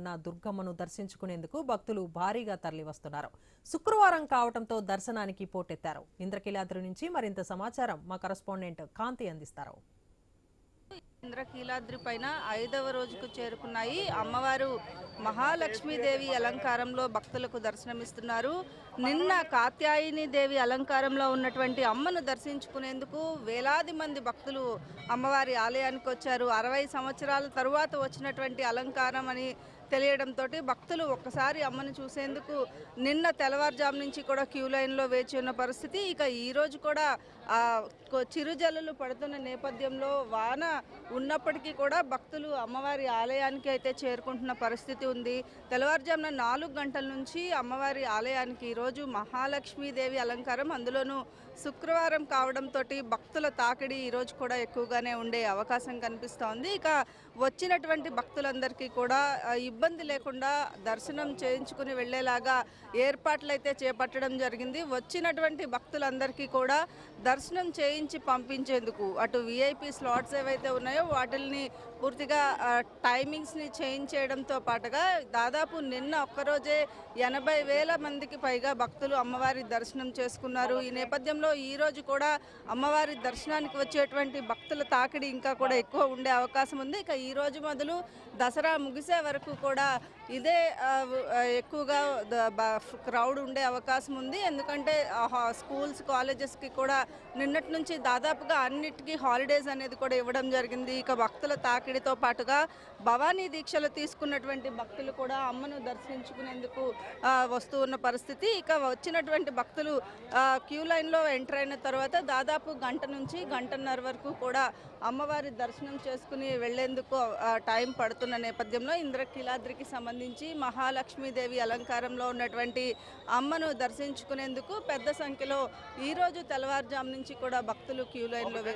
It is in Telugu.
ఉన్న దుర్గమ్మను దర్శించుకునేందుకు భక్తులు భారీగా తరలివస్తున్నారు. శుక్రవారం కావడంతో దర్శనానికి పోటెత్తారు. ఇంద్రకీలాద్రి నుంచి మరింత సమాచారం మా కరెస్పాండెంట్ కాంతి అందిస్తారు. ఇంద్రకీలాద్రి పైన 5వ రోజుకు చేరుకున్నాయి. అమ్మవారు మహాలక్ష్మీదేవి అలంకారంలో భక్తులకు దర్శనమిస్తున్నారు. నిన్న కాత్యాయని దేవి అలంకారంలో ఉన్నటువంటి అమ్మను దర్శించుకునేందుకు వేలాది మంది భక్తులు అమ్మవారి ఆలయానికి వచ్చారు. 60 సంవత్సరాల తరువాత వచ్చినటువంటి అలంకారం అని తెలియడంతో భక్తులు ఒక్కసారి అమ్మను చూసేందుకు నిన్న తెల్లవారుజాము నుంచి కూడా క్యూ లైన్లో వేచి ఉన్న పరిస్థితి. ఇక ఈరోజు కూడా చిరుజల్లులు పడుతున్న నేపథ్యంలో వాన ఉన్నప్పటికీ కూడా భక్తులు అమ్మవారి ఆలయానికి అయితే చేరుకుంటున్న పరిస్థితి ఉంది. తెల్లవారుజామున 4 గంటల నుంచి అమ్మవారి ఆలయానికి ఈరోజు మహాలక్ష్మీదేవి అలంకారం, అందులోనూ శుక్రవారం కావడంతో భక్తుల తాకిడి ఈరోజు కూడా ఎక్కువగానే ఉండే అవకాశం కనిపిస్తోంది. ఇక వచ్చినటువంటి భక్తులందరికీ కూడా ఇబ్బంది లేకుండా దర్శనం చేయించుకుని వెళ్లేలాగా ఏర్పాట్లు అయితే చేపట్టడం జరిగింది. వచ్చినటువంటి భక్తులందరికీ కూడా దర్శనం చేయించి పంపించేందుకు అటు విఐపి స్లాట్స్ ఏవైతే ఉన్నాయో వాటిని పూర్తిగా టైమింగ్స్ని చేంజ్ చేయడంతో పాటుగా దాదాపు నిన్న ఒక్కరోజే 80,000 మందికి పైగా భక్తులు అమ్మవారి దర్శనం చేసుకున్నారు. ఈ నేపథ్యంలో ఈరోజు కూడా అమ్మవారి దర్శనానికి వచ్చేటువంటి భక్తుల తాకిడి ఇంకా కూడా ఎక్కువ ఉండే అవకాశం ఉంది. ఇక ఈరోజు మొదలు దసరా ముగిసే వరకు కూడా ఇదే ఎక్కువగా క్రౌడ్ ఉండే అవకాశం ఉంది. ఎందుకంటే స్కూల్స్ కాలేజెస్కి కూడా నిన్నటి నుంచి దాదాపుగా అన్నిటికీ హాలిడేస్ అనేది కూడా ఇవ్వడం జరిగింది. ఇక భక్తుల తాకిడితో పాటుగా భవానీ దీక్షలు తీసుకున్నటువంటి భక్తులు కూడా అమ్మను దర్శించుకునేందుకు వస్తూ ఉన్న పరిస్థితి. ఇక వచ్చినటువంటి భక్తులు క్యూ లైన్లో ఎంటర్ అయిన తర్వాత దాదాపు గంట నుంచి గంటన్నర వరకు కూడా అమ్మవారి దర్శనం చేసుకుని వెళ్లేందుకు టైం పడుతున్న నేపథ్యంలో ఇంద్రకీలాద్రికి సంబంధించి మహాలక్ష్మీదేవి అలంకారంలో ఉన్నటువంటి అమ్మను దర్శించుకునేందుకు పెద్ద సంఖ్యలో ఈరోజు తెల్లవారుజాము నుంచి కూడా భక్తులు క్యూ లైన్లో